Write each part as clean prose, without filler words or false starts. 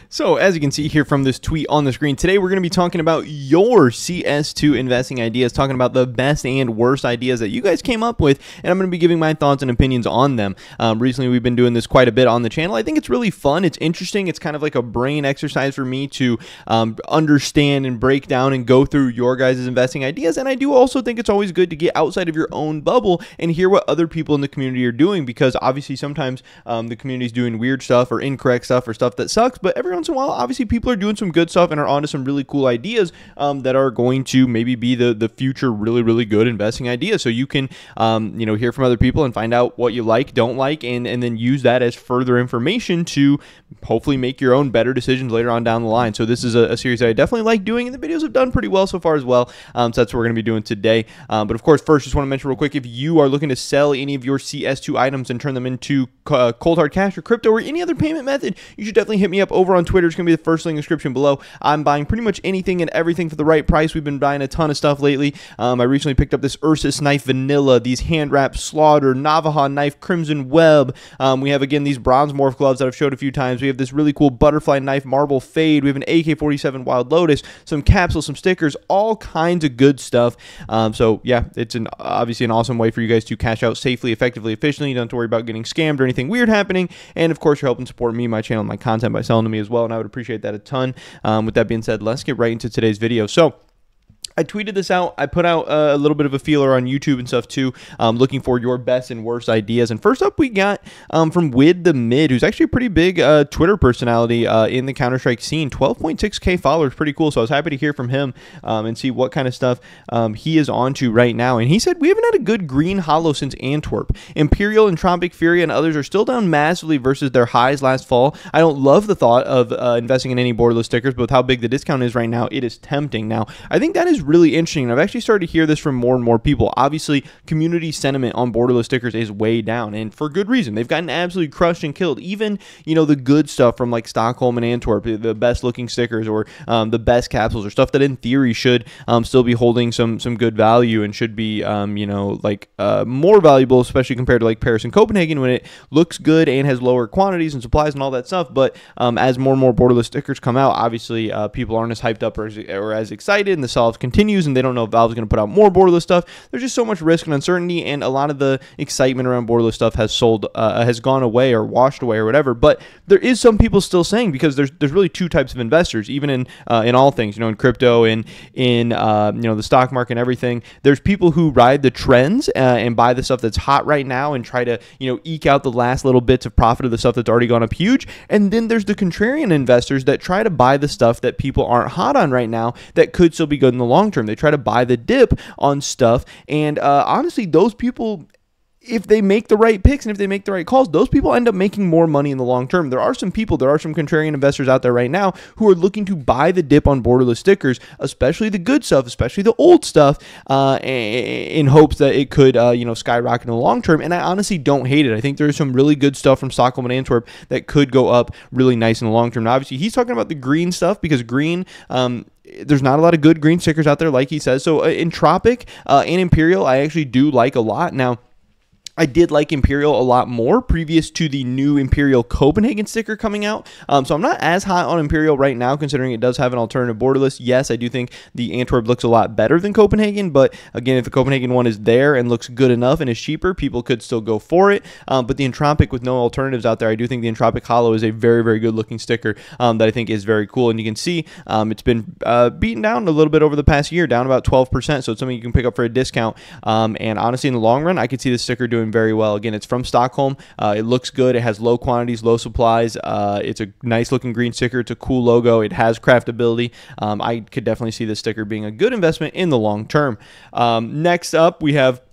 So as you can see here from this tweet on the screen, today we're going to be talking about your CS2 investing ideas, talking about the best and worst ideas that you guys came up with, and I'm going to be giving my thoughts and opinions on them. Recently, we've been doing this quite a bit on the channel. I think it's really fun. It's interesting. It's kind of like a brain exercise for me to understand and break down and go through your guys' investing ideas, and I do also think it's always good to get outside of your own bubble and hear what other people in the community are doing, because obviously sometimes the community is doing weird stuff or incorrect stuff or stuff that sucks, but every once in a while, obviously, people are doing some good stuff and are onto some really cool ideas that are going to maybe be the future really good investing ideas. So you can, hear from other people and find out what you like, don't like, and then use that as further information to hopefully make your own better decisions later on down the line. So this is a series that I definitely like doing, and the videos have done pretty well so far as well. So that's what we're going to be doing today. But of course, first, just want to mention real quick, if you are looking to sell any of your CS2 items and turn them into cold hard cash or crypto or any other payment method, you should definitely hit me up over on Twitter. It's going to be the first link in the description below. I'm buying pretty much anything and everything for the right price. We've been buying a ton of stuff lately. I recently picked up this Ursus knife vanilla, these hand wrap slaughter, Navajo knife, crimson web. We have, again, these bronze morph gloves that I've showed a few times. We have this really cool butterfly knife, marble fade. We have an AK-47 wild lotus, some capsules, some stickers, all kinds of good stuff. So yeah, it's obviously an awesome way for you guys to cash out safely, effectively, efficiently. You don't have to worry about getting scammed or anything weird happening. And of course, you're helping support me, my channel, and my content by selling to me as well, and I would appreciate that a ton. With that being said, let's get right into today's video. So I tweeted this out. I put out a little bit of a feeler on YouTube and stuff too, looking for your best and worst ideas. And first up, we got from Wid the Mid, who's actually a pretty big Twitter personality in the Counter-Strike scene. 12.6K followers, pretty cool. So I was happy to hear from him and see what kind of stuff he is onto right now. And he said, we haven't had a good green hollow since Antwerp. Imperial, Entropic, Fury, and others are still down massively versus their highs last fall. I don't love the thought of investing in any borderless stickers, but with how big the discount is right now, it is tempting. Now, I think that is really interesting, and I've actually started to hear this from more and more people. Obviously, community sentiment on borderless stickers is way down, and for good reason. They've gotten absolutely crushed and killed. Even, the good stuff from like Stockholm and Antwerp, the best looking stickers or the best capsules or stuff that in theory should still be holding some good value and should be more valuable, especially compared to like Paris and Copenhagen, when it looks good and has lower quantities and supplies and all that stuff. But as more and more borderless stickers come out, obviously people aren't as hyped up or as excited, and the solve continues, and they don't know if Valve's going to put out more borderless stuff. There's just so much risk and uncertainty, and a lot of the excitement around borderless stuff has gone away or washed away or whatever. But there is some people still saying, because there's really two types of investors, even in all things, in crypto and in the stock market and everything. There's people who ride the trends and buy the stuff that's hot right now and try to eke out the last little bits of profit of the stuff that's already gone up huge. And then there's the contrarian investors that try to buy the stuff that people aren't hot on right now that could still be good in the long term. They try to buy the dip on stuff, and honestly, those people, if they make the right picks and if they make the right calls, those people end up making more money in the long term. There are some contrarian investors out there right now who are looking to buy the dip on borderless stickers, especially the good stuff, especially the old stuff, in hopes that it could, skyrocket in the long term. And I honestly don't hate it. I think there's some really good stuff from Stockholm and Antwerp that could go up really nice in the long term. Now, obviously, he's talking about the green stuff, because green, there's not a lot of good green stickers out there, like he says. So Entropic and Imperial, I actually do like a lot. Now, I did like Imperial a lot more previous to the new Imperial Copenhagen sticker coming out. So I'm not as hot on Imperial right now, considering it does have an alternative borderless. Yes, I do think the Antwerp looks a lot better than Copenhagen, but again, if the Copenhagen one is there and looks good enough and is cheaper, people could still go for it. But the Entropic, with no alternatives out there, I do think the Entropic Hollow is a very good looking sticker that I think is very cool. And you can see it's been beaten down a little bit over the past year, down about 12%. So it's something you can pick up for a discount. And honestly, in the long run, I could see this sticker doing very well. Again, it's from Stockholm. It looks good. It has low quantities, low supplies. It's a nice looking green sticker. It's a cool logo. It has craftability. I could definitely see this sticker being a good investment in the long term. Next up, we have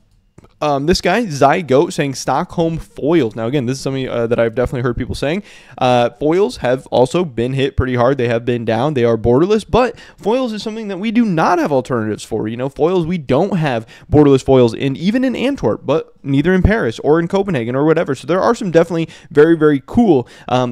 this guy, Zygote, saying Stockholm foils. Now, again, this is something that I've definitely heard people saying. Foils have also been hit pretty hard. They have been down. They are borderless, but foils is something that we do not have alternatives for. Foils, we don't have borderless foils even in Antwerp, but neither in Paris or in Copenhagen or whatever. So there are some definitely very cool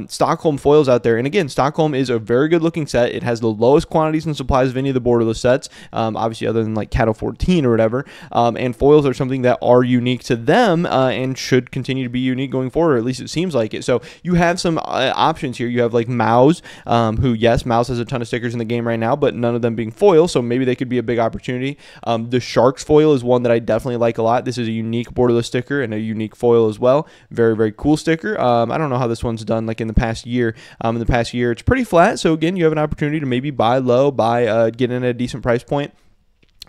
Stockholm foils out there. And again, Stockholm is a very good looking set. It has the lowest quantities and supplies of any of the borderless sets, obviously other than like Cattle 14 or whatever. And foils are something that are are unique to them and should continue to be unique going forward, or at least it seems like it. So you have some options here. You have like Mouse, who, yes, Mouse has a ton of stickers in the game right now, but none of them being foil, so maybe they could be a big opportunity. The Sharks foil is one that I definitely like a lot. This is a unique borderless sticker and a unique foil as well. Very, very cool sticker. I don't know how this one's done like in the past year. In the past year, it's pretty flat, so again, you have an opportunity to maybe buy low, get in at a decent price point.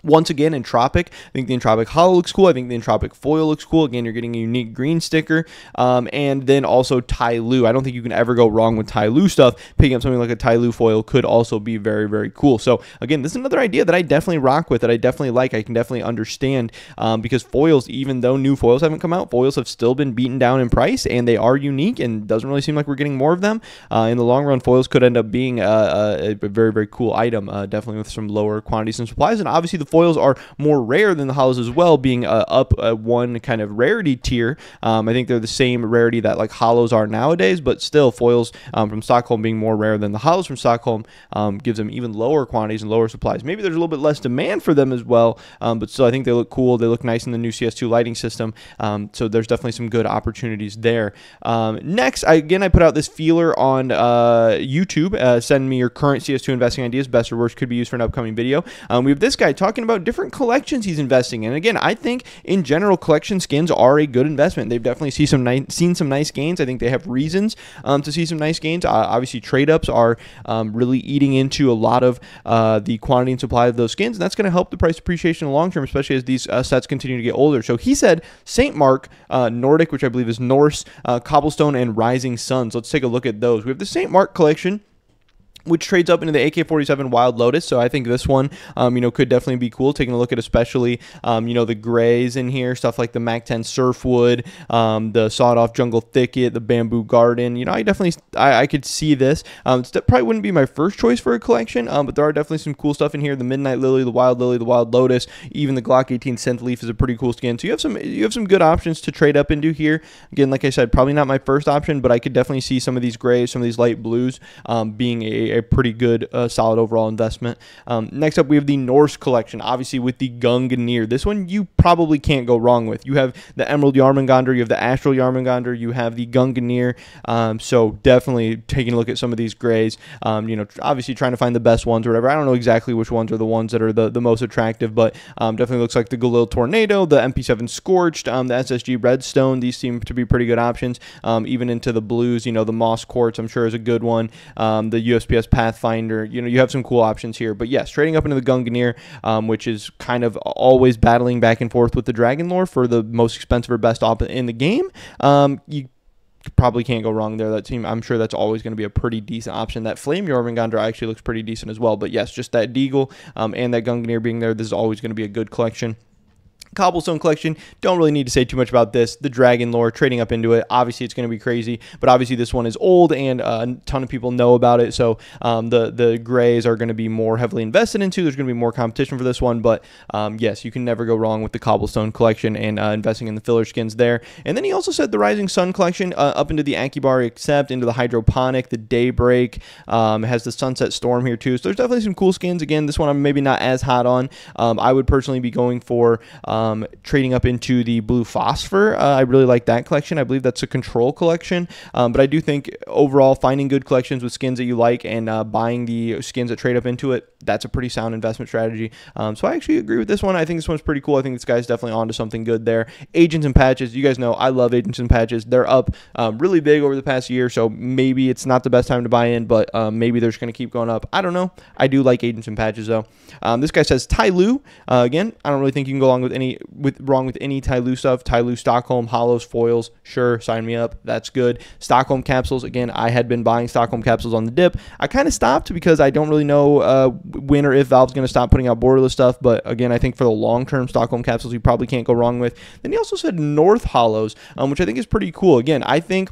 Once again, Entropic. I think the Entropic Hollow looks cool. I think the Entropic Foil looks cool. Again, you're getting a unique green sticker. And then also Tyloo. I don't think you can ever go wrong with Tyloo stuff. Picking up something like a Tyloo Foil could also be very, very cool. So, again, this is another idea that I definitely rock with, that I definitely like. I can definitely understand because foils, even though new foils haven't come out, foils have still been beaten down in price, and they are unique, and it doesn't really seem like we're getting more of them. In the long run, foils could end up being a very, very cool item, definitely with some lower quantities and supplies. And obviously, the foils are more rare than the hollows as well, being up one kind of rarity tier. I think they're the same rarity that like hollows are nowadays, but still foils from Stockholm being more rare than the hollows from Stockholm gives them even lower quantities and lower supplies. Maybe there's a little bit less demand for them as well, but still I think they look cool. They look nice in the new CS2 lighting system, so there's definitely some good opportunities there. Next, I put out this feeler on YouTube. Send me your current CS2 investing ideas, best or worst, could be used for an upcoming video. We have this guy talking about different collections he's investing in. Again, I think in general collection skins are a good investment. They've definitely seen some nice gains. I think they have reasons to see some nice gains. Obviously, trade ups are really eating into a lot of the quantity and supply of those skins, and that's going to help the price appreciation in the long term, especially as these sets continue to get older. So he said St. Mark, Nordic, which I believe is Norse, Cobblestone, and Rising Suns. Let's take a look at those. We have the St. Mark collection, which trades up into the AK-47 Wild Lotus. So I think this one, could definitely be cool. Taking a look at especially, the grays in here, stuff like the MAC-10 Surfwood, the Sawed-Off Jungle Thicket, the Bamboo Garden. I could see this. That probably wouldn't be my first choice for a collection, but there are definitely some cool stuff in here. The Midnight Lily, the Wild Lotus, even the Glock 18 Synth Leaf is a pretty cool skin. So you have some good options to trade up into here. Again, like I said, probably not my first option, but I could definitely see some of these grays, some of these light blues being a pretty good, solid overall investment. Next up, we have the Norse collection, obviously with the Gungnir. This one you probably can't go wrong with. You have the Emerald Yarmungandr, you have the Astral Yarmungandr, you have the Gungnir. So definitely taking a look at some of these grays. Obviously trying to find the best ones or whatever. I don't know exactly which ones are the ones that are the most attractive, but definitely looks like the Galil Tornado, the MP7 Scorched, the SSG Redstone. These seem to be pretty good options. Even into the blues, the Moss Quartz, I'm sure is a good one. The USPS Pathfinder, you have some cool options here. But yes, trading up into the Gungnir, which is kind of always battling back and forth with the Dragon Lore for the most expensive or best op in the game. You probably can't go wrong there. That team, I'm sure that's always going to be a pretty decent option. That Flame Jormungandr actually looks pretty decent as well. But yes, just that Deagle and that Gungnir being there, this is always going to be a good collection. Cobblestone collection, don't really need to say too much about this. The Dragon Lore, trading up into it, obviously it's going to be crazy, but obviously this one is old and a ton of people know about it, so the grays are going to be more heavily invested into. There's going to be more competition for this one, but yes, you can never go wrong with the Cobblestone collection and investing in the filler skins there. And then he also said the Rising Sun collection up into the Akibar Accept, into the Hydroponic, the Daybreak, has the Sunset Storm here too, so there's definitely some cool skins. Again, this one I'm maybe not as hot on. I would personally be going for trading up into the Blue Phosphor. I really like that collection. I believe that's a Control collection, but I do think overall finding good collections with skins that you like and buying the skins that trade up into it, that's a pretty sound investment strategy. So I actually agree with this one. I think this one's pretty cool. I think this guy's definitely onto something good there. Agents and Patches, you guys know I love Agents and Patches. They're up really big over the past year, so maybe it's not the best time to buy in, but maybe they're just going to keep going up. I don't know. I do like Agents and Patches though. This guy says Tyloo. Again, I don't really think you can go along with any Tyloo stuff. Tyloo Stockholm, hollows, foils, sure, sign me up. That's good. Stockholm capsules, again, I had been buying Stockholm capsules on the dip. I kind of stopped because I don't really know when or if Valve's going to stop putting out borderless stuff, but again, I think for the long-term Stockholm capsules, you probably can't go wrong with. Then he also said North hollows, which I think is pretty cool. Again, I think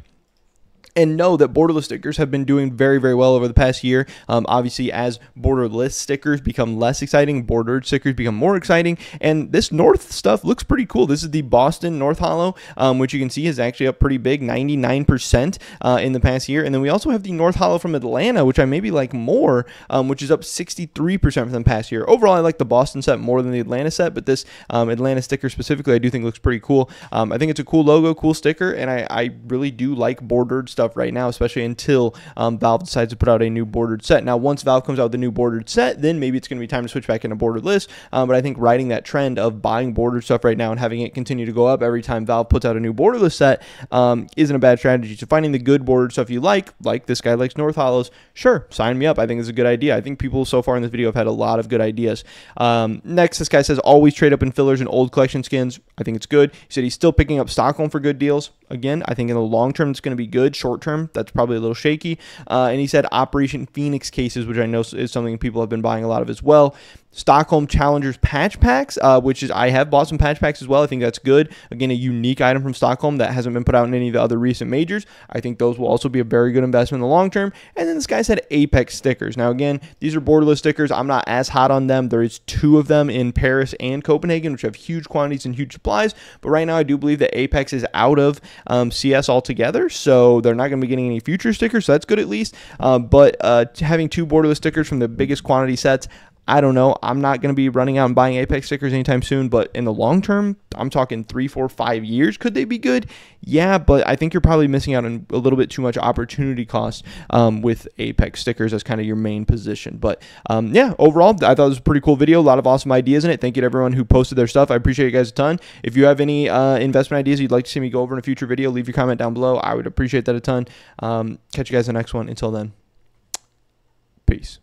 And know that borderless stickers have been doing very, very well over the past year. Obviously, as borderless stickers become less exciting, bordered stickers become more exciting. And this North stuff looks pretty cool. This is the Boston North Hollow, which you can see is actually up pretty big, 99% in the past year. And then we also have the North Hollow from Atlanta, which I maybe like more, which is up 63% from the past year. Overall, I like the Boston set more than the Atlanta set, but this Atlanta sticker specifically, I do think looks pretty cool. I think it's a cool logo, cool sticker, and I really do like bordered stuff right now, especially until Valve decides to put out a new bordered set. Now, once Valve comes out with the new bordered set, then maybe it's going to be time to switch back into borderless. But I think riding that trend of buying bordered stuff right now and having it continue to go up every time Valve puts out a new borderless set isn't a bad strategy. So finding the good bordered stuff you like this guy likes North Hollows, sure, sign me up. I think it's a good idea. I think people so far in this video have had a lot of good ideas. Next, this guy says always trade up in fillers and old collection skins. I think it's good. He said he's still picking up Stockholm for good deals. Again, I think in the long term it's going to be good. Short term, that's probably a little shaky. And he said Operation Phoenix cases, which I know is something people have been buying a lot of as well. Stockholm Challengers patch packs, which is I have bought some patch packs as well. I think that's good. Again, a unique item from Stockholm that hasn't been put out in any of the other recent majors. I think those will also be a very good investment in the long term. And then this guy said Apex stickers. Now, again, these are borderless stickers. I'm not as hot on them. There is 2 of them in Paris and Copenhagen, which have huge quantities and huge supplies. But right now, I do believe that Apex is out of CS altogether, so they're not going to be getting any future stickers, so that's good at least. But having 2 borderless stickers from the biggest quantity sets, I don't know. I'm not going to be running out and buying Apex stickers anytime soon, but in the long term, I'm talking 3, 4, 5 years. Could they be good? Yeah, but I think you're probably missing out on a little bit too much opportunity cost with Apex stickers as kind of your main position. But yeah, overall, I thought it was a pretty cool video. A lot of awesome ideas in it. Thank you to everyone who posted their stuff. I appreciate you guys a ton. If you have any investment ideas you'd like to see me go over in a future video, leave your comment down below. I would appreciate that a ton. Catch you guys in the next one. Until then, peace.